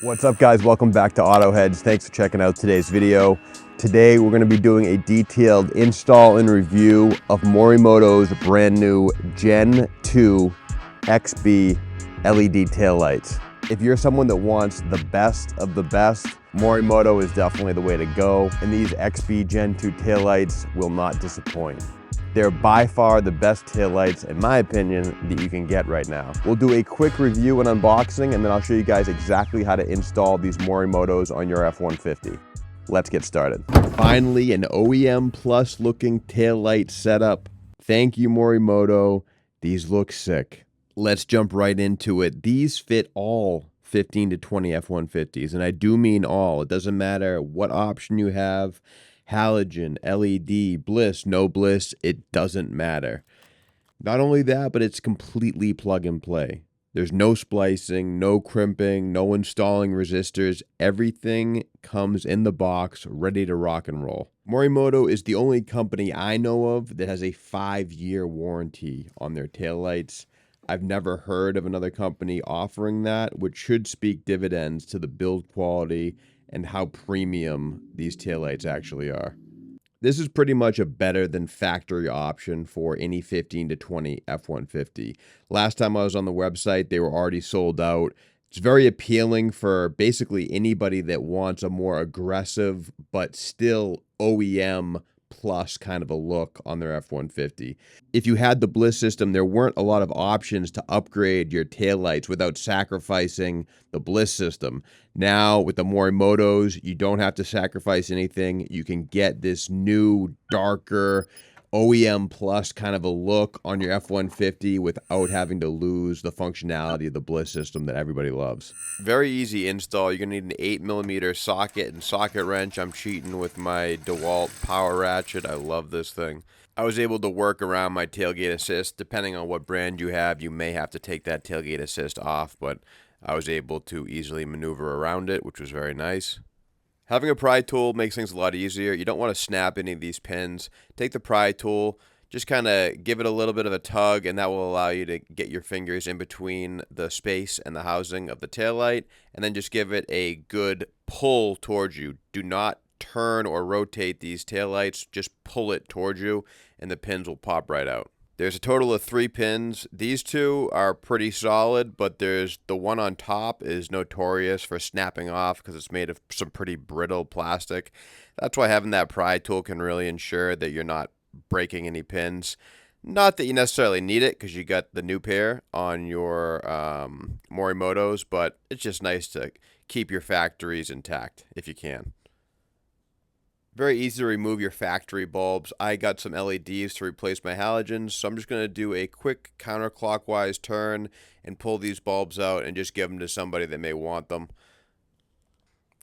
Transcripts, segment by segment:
What's up, guys? Welcome back to AutoHeads. Thanks for checking out today's video. Today we're going to be doing a detailed install and review of Morimoto's brand new Gen 2 XB LED taillights. If you're someone that wants the best of the best, Morimoto is definitely the way to go, and these XB Gen 2 taillights will not disappoint. They're by far the best taillights, in my opinion, that you can get right now. We'll do a quick review and unboxing, and then I'll show you guys exactly how to install these Morimotos on your F-150. Let's get started. Finally, an OEM Plus looking taillight setup. Thank you, Morimoto. These look sick. Let's jump right into it. These fit all 15 to 20 F-150s, and I do mean all. It doesn't matter what option you have. Halogen, LED, BLIS, no BLIS, it doesn't matter. Not only that, but it's completely plug and play. There's no splicing, no crimping, no installing resistors. Everything comes in the box, ready to rock and roll. Morimoto is the only company I know of that has a 5-year warranty on their taillights. I've never heard of another company offering that, which should speak dividends to the build quality and how premium these taillights actually are. This is pretty much a better than factory option for any 15 to 20 F-150. Last time I was on the website, they were already sold out. It's very appealing for basically anybody that wants a more aggressive but still OEM plus kind of a look on their F-150. If you had the BLIS system, there weren't a lot of options to upgrade your taillights without sacrificing the BLIS system. Now, with the Morimotos, you don't have to sacrifice anything. You can get this new, darker, OEM plus kind of a look on your F-150 without having to lose the functionality of the BLIS system that everybody loves. Very easy install. You're going to need an 8mm socket and socket wrench. I'm cheating with my DeWalt power ratchet. I love this thing. I was able to work around my tailgate assist. Depending on what brand you have, you may have to take that tailgate assist off, but I was able to easily maneuver around it, which was very nice. Having a pry tool makes things a lot easier. You don't want to snap any of these pins. Take the pry tool, just kind of give it a little bit of a tug, and that will allow you to get your fingers in between the space and the housing of the taillight, and then just give it a good pull towards you. Do not turn or rotate these taillights. Just pull it towards you, and the pins will pop right out. There's a total of 3 pins. These two are pretty solid, but there's the one on top is notorious for snapping off because it's made of some pretty brittle plastic. That's why having that pry tool can really ensure that you're not breaking any pins. Not that you necessarily need it because you got the new pair on your Morimotos, but it's just nice to keep your factories intact if you can. Very easy to remove your factory bulbs. I got some LEDs to replace my halogens, so I'm just going to do a quick counterclockwise turn and pull these bulbs out and just give them to somebody that may want them.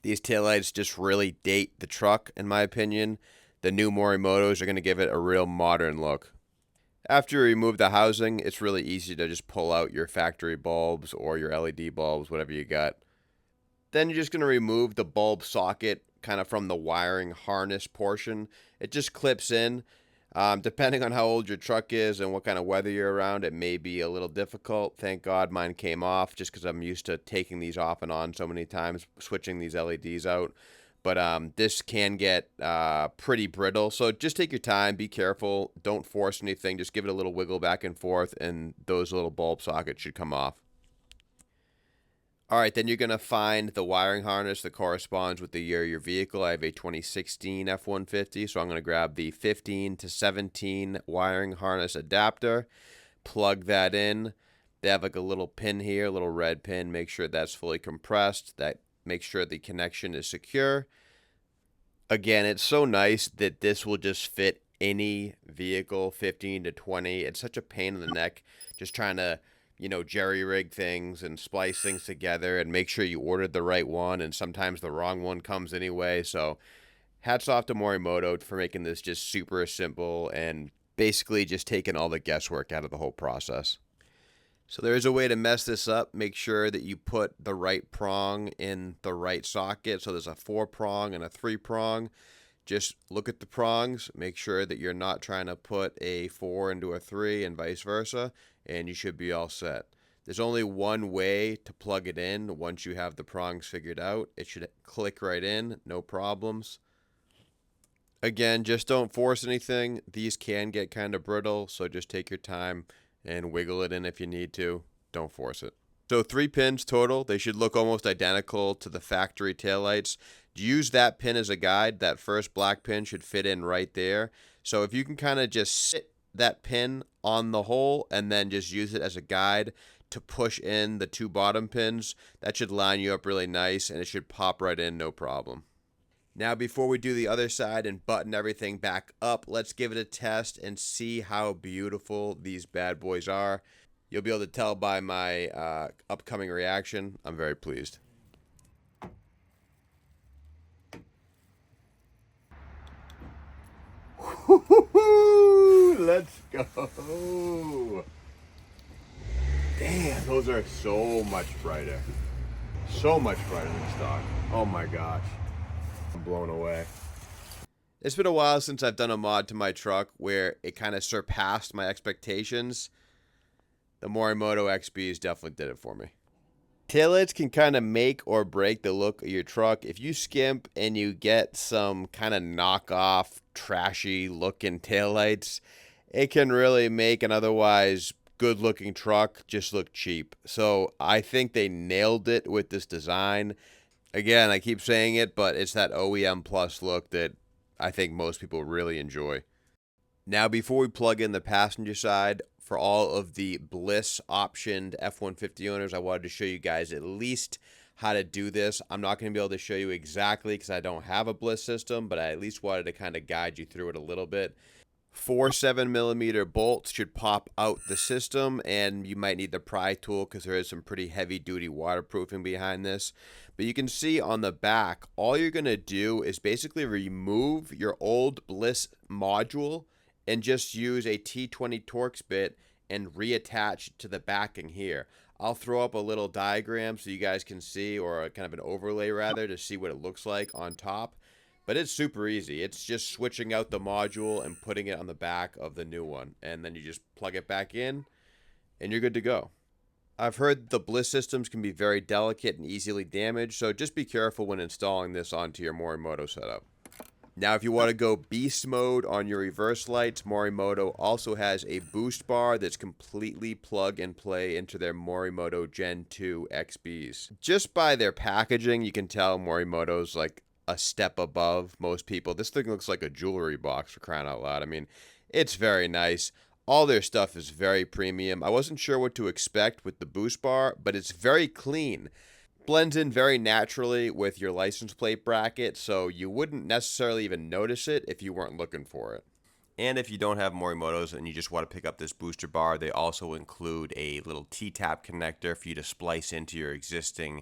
These taillights just really date the truck, in my opinion. The new Morimotos are going to give it a real modern look. After you remove the housing, it's really easy to just pull out your factory bulbs or your LED bulbs, whatever you got. Then you're just going to remove the bulb socket kind of from the wiring harness portion. It just clips in. Depending on how old your truck is and what kind of weather you're around, it may be a little difficult. Thank God mine came off just because I'm used to taking these off and on so many times, switching these LEDs out. But this can get pretty brittle, so just take your time, be careful, don't force anything, just give it a little wiggle back and forth, and those little bulb sockets should come off. All right, then you're going to find the wiring harness that corresponds with the year of your vehicle. I have a 2016 F-150, so I'm going to grab the 15 to 17 wiring harness adapter, plug that in. They have like a little pin here, a little red pin. Make sure that's fully compressed. That makes sure the connection is secure. Again, it's so nice that this will just fit any vehicle, 15 to 20. It's such a pain in the neck just trying to jerry-rig things and splice things together and make sure you ordered the right one, and sometimes the wrong one comes anyway. So hats off to Morimoto for making this just super simple and basically just taking all the guesswork out of the whole process. So there is a way to mess this up. Make sure that you put the right prong in the right socket. So there's a 4-prong and a 3-prong. Just look at the prongs, make sure that you're not trying to put a 4 into a 3 and vice versa, and you should be all set. There's only one way to plug it in once you have the prongs figured out. It should click right in, no problems. Again, just don't force anything. These can get kind of brittle, so just take your time and wiggle it in if you need to. Don't force it. So 3 pins total. They should look almost identical to the factory taillights. Use that pin as a guide. That first black pin should fit in right there. So if you can kind of just sit that pin on the hole and then just use it as a guide to push in the 2 bottom pins, that should line you up really nice and it should pop right in, no problem. Now, before we do the other side and button everything back up, let's give it a test and see how beautiful these bad boys are. You'll be able to tell by my upcoming reaction. I'm very pleased. Let's go. Damn, those are so much brighter. So much brighter than stock. Oh my gosh. I'm blown away. It's been a while since I've done a mod to my truck where it kind of surpassed my expectations. The Morimoto XBs definitely did it for me. Taillights can kind of make or break the look of your truck. If you skimp and you get some kind of knockoff, trashy looking taillights, it can really make an otherwise good looking truck just look cheap. So I think they nailed it with this design. Again, I keep saying it, but it's that OEM plus look that I think most people really enjoy. Now, before we plug in the passenger side, for all of the BLIS optioned F150 owners, I wanted to show you guys at least how to do this. I'm not going to be able to show you exactly because I don't have a BLIS system, but I at least wanted to kind of guide you through it a little bit. 4 7mm bolts should pop out the system, and you might need the pry tool because there is some pretty heavy duty waterproofing behind this. But you can see on the back, all you're going to do is basically remove your old BLIS module and just use a T20 Torx bit and reattach to the backing here. I'll throw up a little diagram so you guys can see, or kind of an overlay rather, to see what it looks like on top. But it's super easy. It's just switching out the module and putting it on the back of the new one. And then you just plug it back in and you're good to go. I've heard the BLIS systems can be very delicate and easily damaged, so just be careful when installing this onto your Morimoto setup. Now, if you want to go beast mode on your reverse lights, Morimoto also has a boost bar that's completely plug and play into their Morimoto Gen 2 XBs. Just by their packaging, you can tell Morimoto's like a step above most people. This thing looks like a jewelry box, for crying out loud. I mean, it's very nice. All their stuff is very premium. I wasn't sure what to expect with the boost bar, but it's very clean. Blends in very naturally with your license plate bracket, so you wouldn't necessarily even notice it if you weren't looking for it. And if you don't have Morimotos and you just want to pick up this booster bar, they also include a little T-tap connector for you to splice into your existing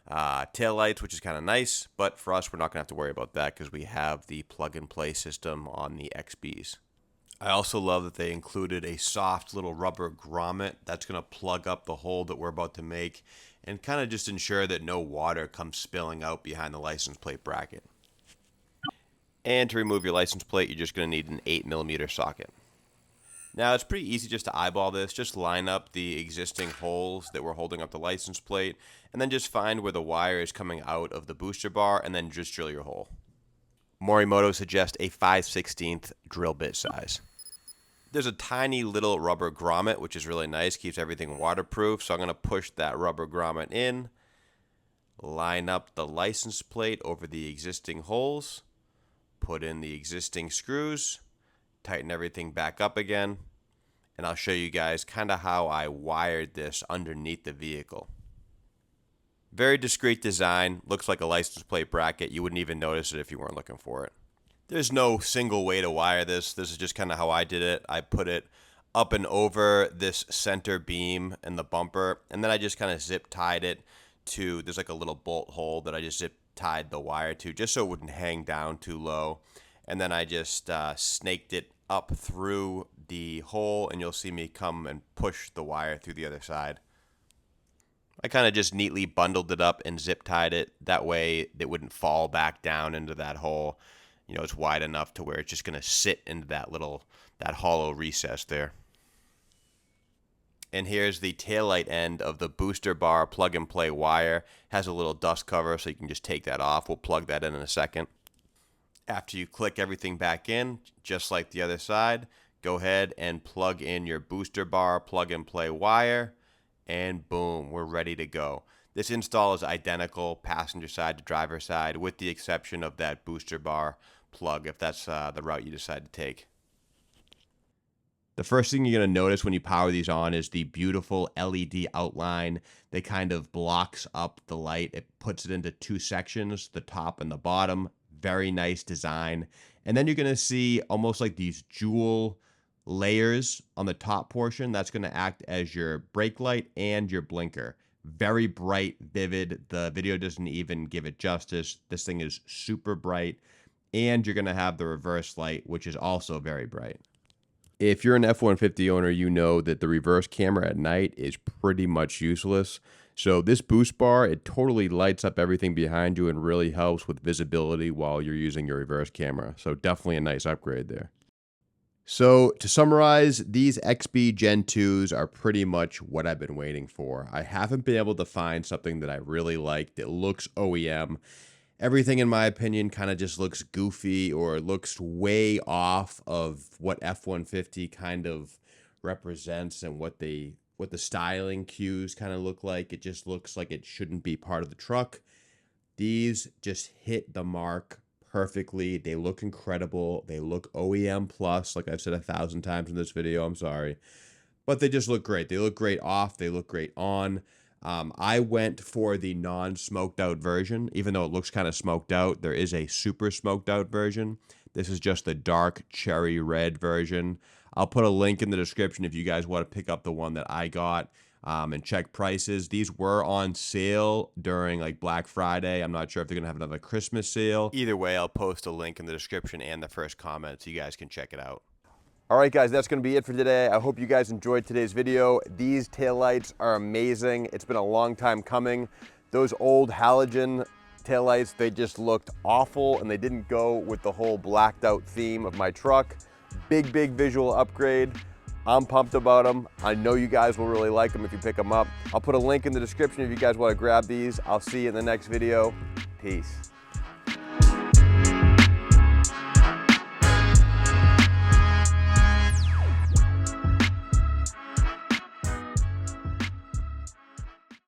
taillights, which is kind of nice. But for us, we're not going to have to worry about that because we have the plug-and-play system on the XBs. I also love that they included a soft little rubber grommet that's going to plug up the hole that we're about to make and kind of just ensure that no water comes spilling out behind the license plate bracket. And to remove your license plate, you're just going to need an 8mm socket. Now, it's pretty easy just to eyeball this. Just line up the existing holes that were holding up the license plate, and then just find where the wire is coming out of the booster bar, and then just drill your hole. Morimoto suggests a 5/16 drill bit size. There's a tiny little rubber grommet, which is really nice, keeps everything waterproof. So I'm going to push that rubber grommet in, line up the license plate over the existing holes, put in the existing screws, tighten everything back up again, and I'll show you guys kind of how I wired this underneath the vehicle. Very discreet design, looks like a license plate bracket. You wouldn't even notice it if you weren't looking for it. There's no single way to wire this. This is just kind of how I did it. I put it up and over this center beam and the bumper, and then I just kind of zip tied it to, there's like a little bolt hole that I just zip tied the wire to just so it wouldn't hang down too low. And then I just snaked it up through the hole, and you'll see me come and push the wire through the other side. I kind of just neatly bundled it up and zip tied it. That way it wouldn't fall back down into that hole. You know, it's wide enough to where it's just going to sit into that hollow recess there. And here's the taillight end of the booster bar plug and play wire. Has a little dust cover so you can just take that off. We'll plug that in a second. After you click everything back in, just like the other side, go ahead and plug in your booster bar plug and play wire, and boom, we're ready to go. This install is identical passenger side to driver side with the exception of that booster bar plug if that's the route you decide to take. The first thing you're going to notice when you power these on is the beautiful LED outline that kind of blocks up the light. It puts it into two sections, the top and the bottom. Very nice design. And then you're going to see almost like these jewel layers on the top portion. That's going to act as your brake light and your blinker. Very bright, vivid. The video doesn't even give it justice. This thing is super bright. And you're going to have the reverse light, which is also very bright. If you're an F-150 owner, you know that the reverse camera at night is pretty much useless. So this boost bar, it totally lights up everything behind you and really helps with visibility while you're using your reverse camera. So definitely a nice upgrade there. So to summarize, these XB Gen 2s are pretty much what I've been waiting for. I haven't been able to find something that I really like that looks OEM. Everything, in my opinion, kind of just looks goofy or looks way off of what F-150 kind of represents and what the styling cues kind of look like. It just looks like it shouldn't be part of the truck. These just hit the mark perfectly. They look incredible. They look OEM plus, like I've said 1,000 times in this video. I'm sorry. But they just look great. They look great off. They look great on. I went for the non-smoked out version, even though it looks kind of smoked out. There is a super smoked out version. This is just the dark cherry red version. I'll put a link in the description if you guys want to pick up the one that I got and check prices. These were on sale during like Black Friday. I'm not sure if they're going to have another Christmas sale. Either way, I'll post a link in the description and the first comment so you guys can check it out. All right, guys, that's going to be it for today. I hope you guys enjoyed today's video. These taillights are amazing. It's been a long time coming. Those old halogen taillights, they just looked awful and they didn't go with the whole blacked out theme of my truck. Big, big visual upgrade. I'm pumped about them. I know you guys will really like them if you pick them up. I'll put a link in the description if you guys want to grab these. I'll see you in the next video. Peace.